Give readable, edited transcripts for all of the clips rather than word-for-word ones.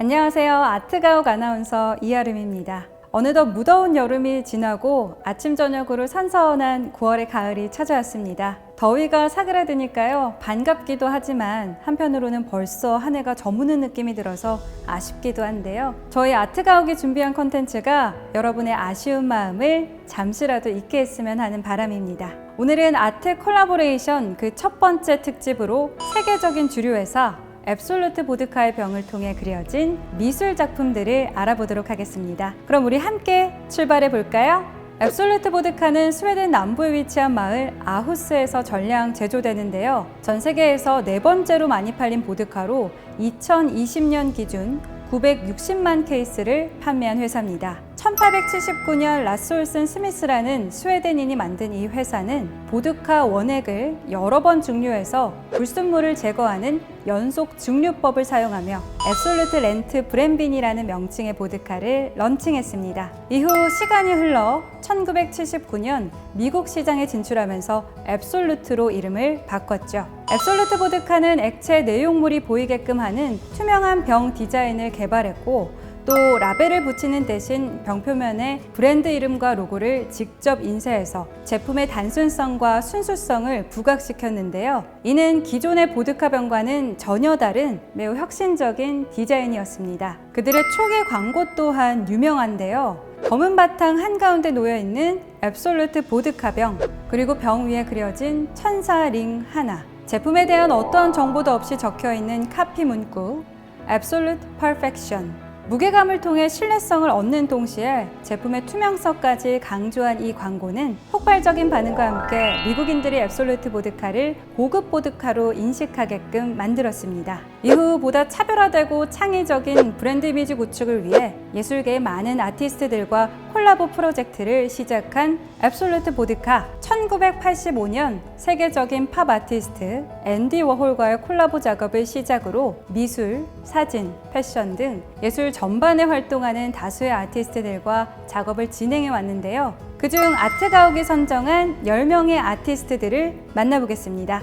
안녕하세요. 아트가옥 아나운서 이아름입니다. 어느덧 무더운 여름이 지나고 아침 저녁으로 선선한 9월의 가을이 찾아왔습니다. 더위가 사그라드니까요, 반갑기도 하지만 한편으로는 벌써 한 해가 저무는 느낌이 들어서 아쉽기도 한데요. 저희 아트가옥이 준비한 컨텐츠가 여러분의 아쉬운 마음을 잠시라도 잊게 했으면 하는 바람입니다. 오늘은 아트 콜라보레이션 그 첫 번째 특집으로 세계적인 주류회사 앱솔루트 보드카의 병을 통해 그려진 미술 작품들을 알아보도록 하겠습니다. 그럼 우리 함께 출발해 볼까요? 앱솔루트 보드카는 스웨덴 남부에 위치한 마을 아후스에서 전량 제조되는데요. 전 세계에서 네 번째로 많이 팔린 보드카로 2020년 기준 960만 케이스를 판매한 회사입니다. 1879년 라스 올슨 스미스라는 스웨덴인이 만든 이 회사는 보드카 원액을 여러 번 증류해서 불순물을 제거하는 연속 증류법을 사용하며 앱솔루트 렌트 브랜빈이라는 명칭의 보드카를 런칭했습니다. 이후 시간이 흘러 1979년 미국 시장에 진출하면서 앱솔루트로 이름을 바꿨죠. 앱솔루트 보드카는 액체 내용물이 보이게끔 하는 투명한 병 디자인을 개발했고, 또 라벨을 붙이는 대신 병 표면에 브랜드 이름과 로고를 직접 인쇄해서 제품의 단순성과 순수성을 부각시켰는데요. 이는 기존의 보드카 병과는 전혀 다른 매우 혁신적인 디자인이었습니다. 그들의 초기 광고 또한 유명한데요. 검은 바탕 한가운데 놓여있는 앱솔루트 보드카 병, 그리고 병 위에 그려진 천사 링 하나, 제품에 대한 어떠한 정보도 없이 적혀있는 카피 문구 Absolute Perfection. 무게감을 통해 신뢰성을 얻는 동시에 제품의 투명성까지 강조한 이 광고는 폭발적인 반응과 함께 미국인들이 앱솔루트 보드카를 고급 보드카로 인식하게끔 만들었습니다. 이후 보다 차별화되고 창의적인 브랜드 이미지 구축을 위해 예술계의 많은 아티스트들과 콜라보 프로젝트를 시작한 앱솔루트 보드카. 1985년 세계적인 팝 아티스트 앤디 워홀과의 콜라보 작업을 시작으로 미술, 사진, 패션 등 예술 전반에 활동하는 다수의 아티스트들과 작업을 진행해 왔는데요. 그중 아트가옥이 선정한 10명의 아티스트들을 만나보겠습니다.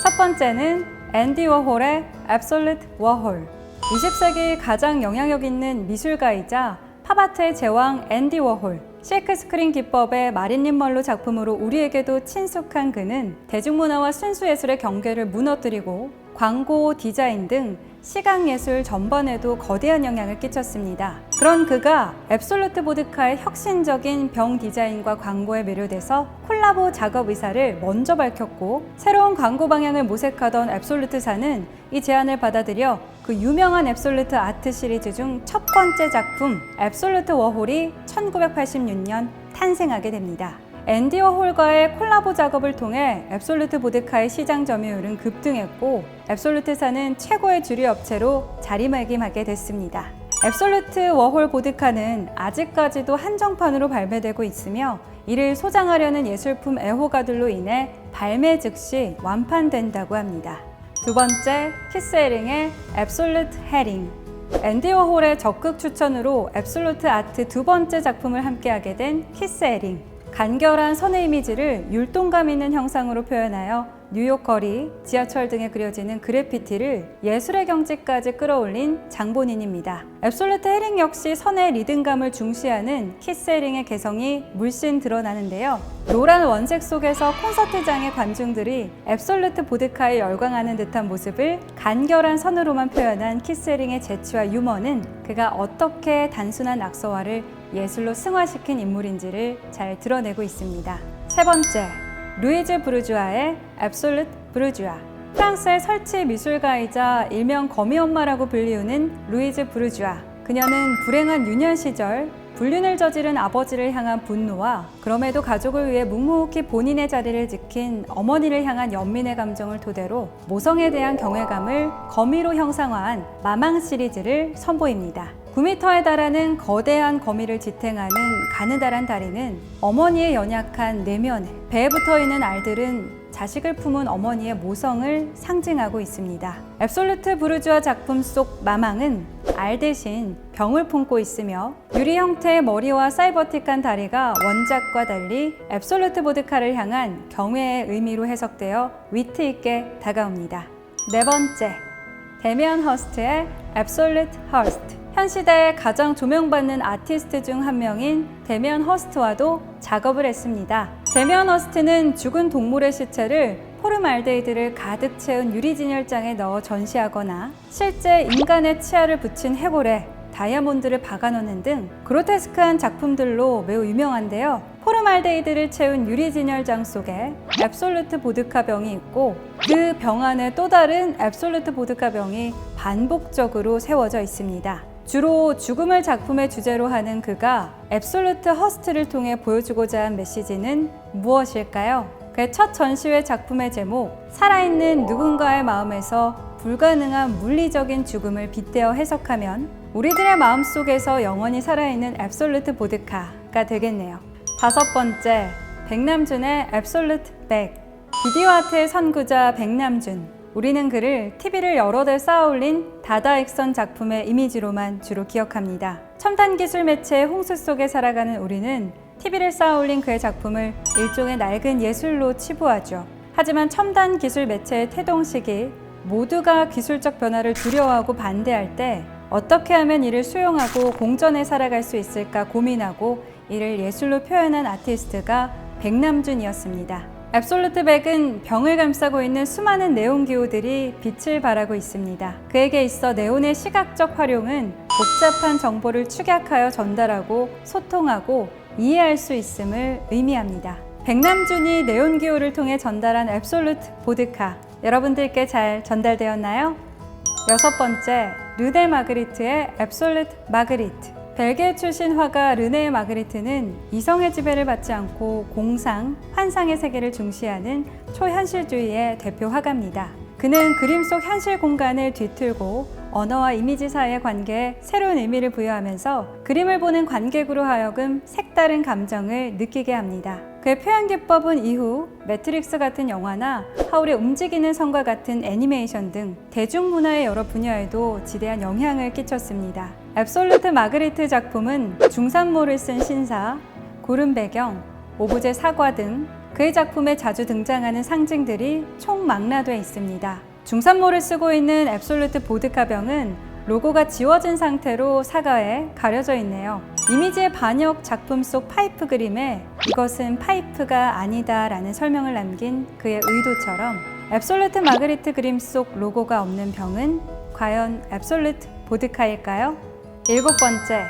첫 번째는 앤디 워홀의 Absolute 워홀. 20세기 가장 영향력 있는 미술가이자 팝아트의 제왕 앤디 워홀. 실크스크린 기법의 마릴린 먼로 작품으로 우리에게도 친숙한 그는 대중문화와 순수예술의 경계를 무너뜨리고 광고, 디자인 등 시각예술 전반에도 거대한 영향을 끼쳤습니다. 그런 그가 앱솔루트 보드카의 혁신적인 병 디자인과 광고에 매료돼서 콜라보 작업 의사를 먼저 밝혔고, 새로운 광고 방향을 모색하던 앱솔루트사는 이 제안을 받아들여 그 유명한 앱솔루트 아트 시리즈 중 첫 번째 작품 앱솔루트 워홀이 1986년 탄생하게 됩니다. 앤디 워홀과의 콜라보 작업을 통해 앱솔루트 보드카의 시장 점유율은 급등했고, 앱솔루트사는 최고의 주류 업체로 자리매김하게 됐습니다. 앱솔루트 워홀 보드카는 아직까지도 한정판으로 발매되고 있으며, 이를 소장하려는 예술품 애호가들로 인해 발매 즉시 완판된다고 합니다. 두 번째, 키스 헤링의 앱솔루트 헤링. 앤디 워홀의 적극 추천으로 앱솔루트 아트 두 번째 작품을 함께하게 된 키스 헤링. 간결한 선의 이미지를 율동감 있는 형상으로 표현하여 뉴욕 거리, 지하철 등에 그려지는 그래피티를 예술의 경지까지 끌어올린 장본인입니다. 앱솔루트 헤링 역시 선의 리듬감을 중시하는 키스 헤링의 개성이 물씬 드러나는데요. 노란 원색 속에서 콘서트장의 관중들이 앱솔루트 보드카에 열광하는 듯한 모습을 간결한 선으로만 표현한 키스 헤링의 재치와 유머는 그가 어떻게 단순한 낙서화를 예술로 승화시킨 인물인지를 잘 드러내고 있습니다. 세 번째, 루이즈 부르주아의 앱솔루트 부르주아. 프랑스의 설치 미술가이자 일명 거미 엄마라고 불리우는 루이즈 부르주아. 그녀는 불행한 유년 시절 불륜을 저지른 아버지를 향한 분노와 그럼에도 가족을 위해 묵묵히 본인의 자리를 지킨 어머니를 향한 연민의 감정을 토대로 모성에 대한 경외감을 거미로 형상화한 마망 시리즈를 선보입니다. 9m에 달하는 거대한 거미를 지탱하는 가느다란 다리는 어머니의 연약한 내면에, 배에 붙어있는 알들은 자식을 품은 어머니의 모성을 상징하고 있습니다. 앱솔루트 부르주아 작품 속 마망은 알 대신 병을 품고 있으며, 유리 형태의 머리와 사이버틱한 다리가 원작과 달리 앱솔루트 보드카를 향한 경외의 의미로 해석되어 위트 있게 다가옵니다. 네 번째, 데미안 허스트의 Absolute Heart. 현 시대에 가장 조명받는 아티스트 중 한 명인 데미안 허스트와도 작업을 했습니다. 데미안 허스트는 죽은 동물의 시체를 포름알데히드를 가득 채운 유리진열장에 넣어 전시하거나 실제 인간의 치아를 붙인 해골에 다이아몬드를 박아놓는 등 그로테스크한 작품들로 매우 유명한데요. 포름알데히드를 채운 유리진열장 속에 앱솔루트 보드카 병이 있고 그 병 안에 또 다른 앱솔루트 보드카 병이 반복적으로 세워져 있습니다. 주로 죽음을 작품의 주제로 하는 그가 앱솔루트 허스트를 통해 보여주고자 한 메시지는 무엇일까요? 그의 첫 전시회 작품의 제목, 살아있는 누군가의 마음에서 불가능한 물리적인 죽음을 빗대어 해석하면 우리들의 마음속에서 영원히 살아있는 앱솔루트 보드카가 되겠네요. 다섯 번째, 백남준의 앱솔루트 백. 비디오 아트의 선구자 백남준. 우리는 그를 TV를 여러 대 쌓아올린 다다익선 작품의 이미지로만 주로 기억합니다. 첨단 기술 매체의 홍수 속에 살아가는 우리는 TV를 쌓아올린 그의 작품을 일종의 낡은 예술로 치부하죠. 하지만 첨단 기술 매체의 태동식이 모두가 기술적 변화를 두려워하고 반대할 때 어떻게 하면 이를 수용하고 공존해 살아갈 수 있을까 고민하고 이를 예술로 표현한 아티스트가 백남준이었습니다. 앱솔루트 백은 병을 감싸고 있는 수많은 네온기호들이 빛을 발하고 있습니다. 그에게 있어 네온의 시각적 활용은 복잡한 정보를 축약하여 전달하고 소통하고 이해할 수 있음을 의미합니다. 백남준이 네온기호를 통해 전달한 앱솔루트 보드카, 여러분들께 잘 전달되었나요? 여섯 번째, 르네 마그리트의 앱솔루트 마그리트. 벨기에 출신 화가 르네 마그리트는 이성의 지배를 받지 않고 공상, 환상의 세계를 중시하는 초현실주의의 대표 화가입니다. 그는 그림 속 현실 공간을 뒤틀고 언어와 이미지 사이의 관계에 새로운 의미를 부여하면서 그림을 보는 관객으로 하여금 색다른 감정을 느끼게 합니다. 그의 표현 기법은 이후 매트릭스 같은 영화나 하울의 움직이는 성과 같은 애니메이션 등 대중문화의 여러 분야에도 지대한 영향을 끼쳤습니다. 앱솔루트 마그리트 작품은 중산모를 쓴 신사, 구름 배경, 오브제 사과 등 그의 작품에 자주 등장하는 상징들이 총망라돼 있습니다. 중산모를 쓰고 있는 앱솔루트 보드카 병은 로고가 지워진 상태로 사과에 가려져 있네요. 이미지의 반역 작품 속 파이프 그림에 이것은 파이프가 아니다 라는 설명을 남긴 그의 의도처럼 앱솔루트 마그리트 그림 속 로고가 없는 병은 과연 앱솔루트 보드카일까요? 일곱 번째,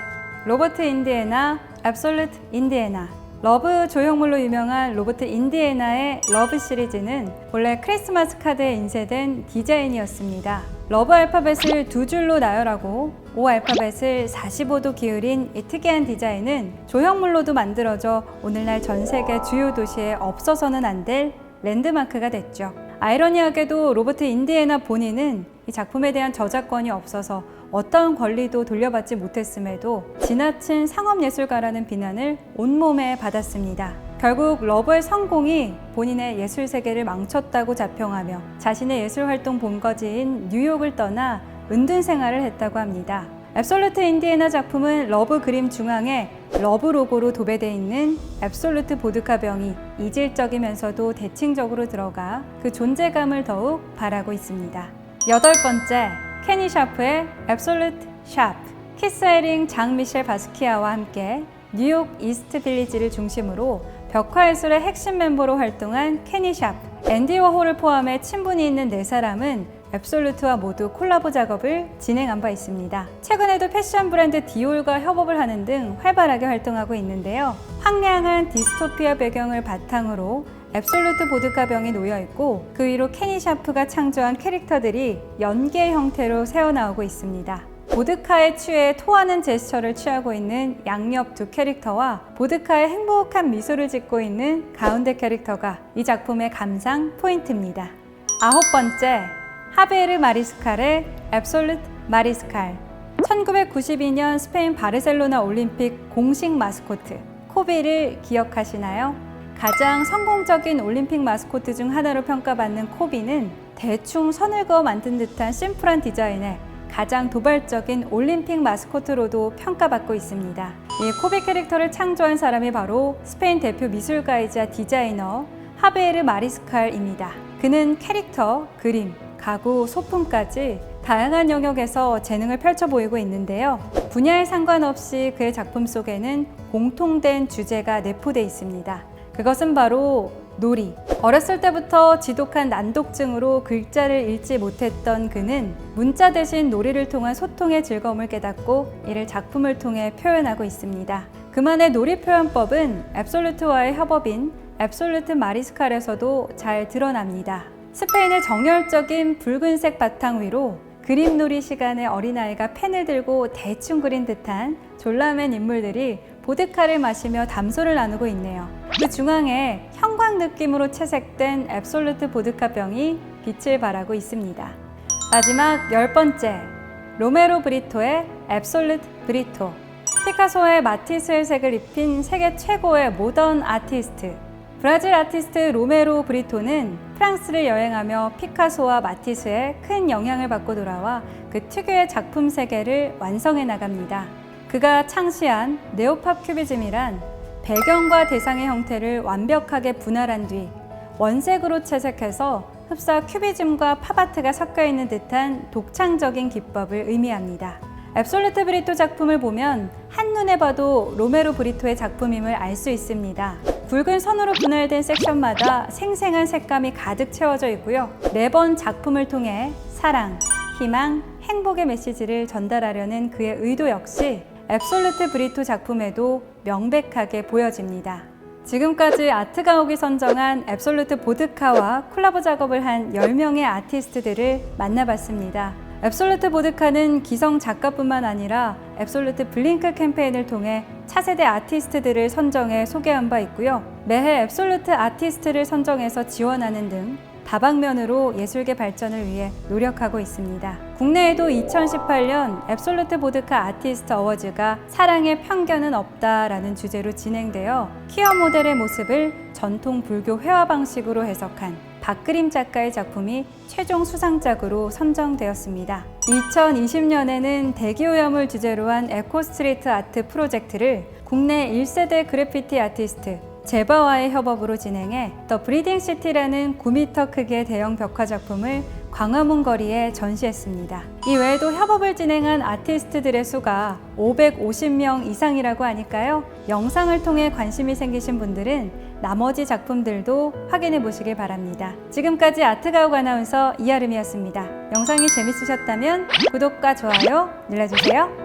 로버트 인디애나 앱솔루트 인디애나. 러브 조형물로 유명한 로버트 인디애나의 러브 시리즈는 본래 크리스마스 카드에 인쇄된 디자인이었습니다. 러브 알파벳을 두 줄로 나열하고 O 알파벳을 45도 기울인 이 특이한 디자인은 조형물로도 만들어져 오늘날 전 세계 주요 도시에 없어서는 안 될 랜드마크가 됐죠. 아이러니하게도 로버트 인디애나 본인은 이 작품에 대한 저작권이 없어서 어떠한 권리도 돌려받지 못했음에도 지나친 상업예술가라는 비난을 온몸에 받았습니다. 결국 러브의 성공이 본인의 예술 세계를 망쳤다고 자평하며 자신의 예술 활동 본거지인 뉴욕을 떠나 은둔 생활을 했다고 합니다. 앱솔루트 인디애나 작품은 러브 그림 중앙에 러브 로고로 도배되어 있는 앱솔루트 보드카 병이 이질적이면서도 대칭적으로 들어가 그 존재감을 더욱 발하고 있습니다. 여덟 번째, 케니 샤프의 앱솔루트 샤프. 키스 헤링, 장 미셸 바스키아와 함께 뉴욕 이스트 빌리지를 중심으로 벽화예술의 핵심 멤버로 활동한 케니 샤프, 앤디 워홀을 포함해 친분이 있는 네 사람은 앱솔루트와 모두 콜라보 작업을 진행한 바 있습니다. 최근에도 패션 브랜드 디올과 협업을 하는 등 활발하게 활동하고 있는데요. 황량한 디스토피아 배경을 바탕으로 앱솔루트 보드카 병이 놓여 있고 그 위로 케니 샤프가 창조한 캐릭터들이 연계 형태로 새어나오고 있습니다. 보드카에 취해 토하는 제스처를 취하고 있는 양옆 두 캐릭터와 보드카에 행복한 미소를 짓고 있는 가운데 캐릭터가 이 작품의 감상 포인트입니다. 아홉 번째, 하베르 마리스칼의 앱솔루트 마리스칼. 1992년 스페인 바르셀로나 올림픽 공식 마스코트 코비를 기억하시나요? 가장 성공적인 올림픽 마스코트 중 하나로 평가받는 코비는 대충 선을 그어 만든 듯한 심플한 디자인에 가장 도발적인 올림픽 마스코트로도 평가받고 있습니다. 이 코비 캐릭터를 창조한 사람이 바로 스페인 대표 미술가이자 디자이너 하베르 마리스칼입니다. 그는 캐릭터, 그림, 가구, 소품까지 다양한 영역에서 재능을 펼쳐 보이고 있는데요. 분야에 상관없이 그의 작품 속에는 공통된 주제가 내포되어 있습니다. 그것은 바로 놀이. 어렸을 때부터 지독한 난독증으로 글자를 읽지 못했던 그는 문자 대신 놀이를 통한 소통의 즐거움을 깨닫고 이를 작품을 통해 표현하고 있습니다. 그만의 놀이 표현법은 앱솔루트와의 협업인 앱솔루트 마리스칼에서도 잘 드러납니다. 스페인의 정열적인 붉은색 바탕 위로 그림놀이 시간에 어린아이가 펜을 들고 대충 그린 듯한 졸라맨 인물들이 보드카를 마시며 담소를 나누고 있네요. 그 중앙에 형광 느낌으로 채색된 앱솔루트 보드카 병이 빛을 발하고 있습니다. 마지막 10번째, 로메로 브리토의 앱솔루트 브리토. 피카소의 마티스의 색을 입힌 세계 최고의 모던 아티스트. 브라질 아티스트 로메로 브리토는 프랑스를 여행하며 피카소와 마티스의 큰 영향을 받고 돌아와 그 특유의 작품 세계를 완성해 나갑니다. 그가 창시한 네오팝 큐비즘이란 배경과 대상의 형태를 완벽하게 분할한 뒤 원색으로 채색해서 흡사 큐비즘과 팝아트가 섞여 있는 듯한 독창적인 기법을 의미합니다. 앱솔루트 브리토 작품을 보면 한눈에 봐도 로메로 브리토의 작품임을 알 수 있습니다. 굵은 선으로 분할된 섹션마다 생생한 색감이 가득 채워져 있고요. 매번 작품을 통해 사랑, 희망, 행복의 메시지를 전달하려는 그의 의도 역시 앱솔루트 브리토 작품에도 명백하게 보여집니다. 지금까지 아트가옥이 선정한 앱솔루트 보드카와 콜라보 작업을 한 10명의 아티스트들을 만나봤습니다. 앱솔루트 보드카는 기성 작가뿐만 아니라 앱솔루트 블링크 캠페인을 통해 차세대 아티스트들을 선정해 소개한 바 있고요. 매해 앱솔루트 아티스트를 선정해서 지원하는 등 다방면으로 예술계 발전을 위해 노력하고 있습니다. 국내에도 2018년 앱솔루트 보드카 아티스트 어워즈가 사랑에 편견은 없다라는 주제로 진행되어 퀴어 모델의 모습을 전통 불교 회화 방식으로 해석한 박그림 작가의 작품이 최종 수상작으로 선정되었습니다. 2020년에는 대기오염을 주제로 한 에코스트리트 아트 프로젝트를 국내 1세대 그래피티 아티스트 제바와의 협업으로 진행해 더 브리딩 시티라는 9m 크기의 대형 벽화 작품을 광화문 거리에 전시했습니다. 이 외에도 협업을 진행한 아티스트들의 수가 550명 이상이라고 하니까요. 영상을 통해 관심이 생기신 분들은 나머지 작품들도 확인해 보시길 바랍니다. 지금까지 아트가옥 아나운서 이아름이었습니다. 영상이 재밌으셨다면 구독과 좋아요 눌러주세요.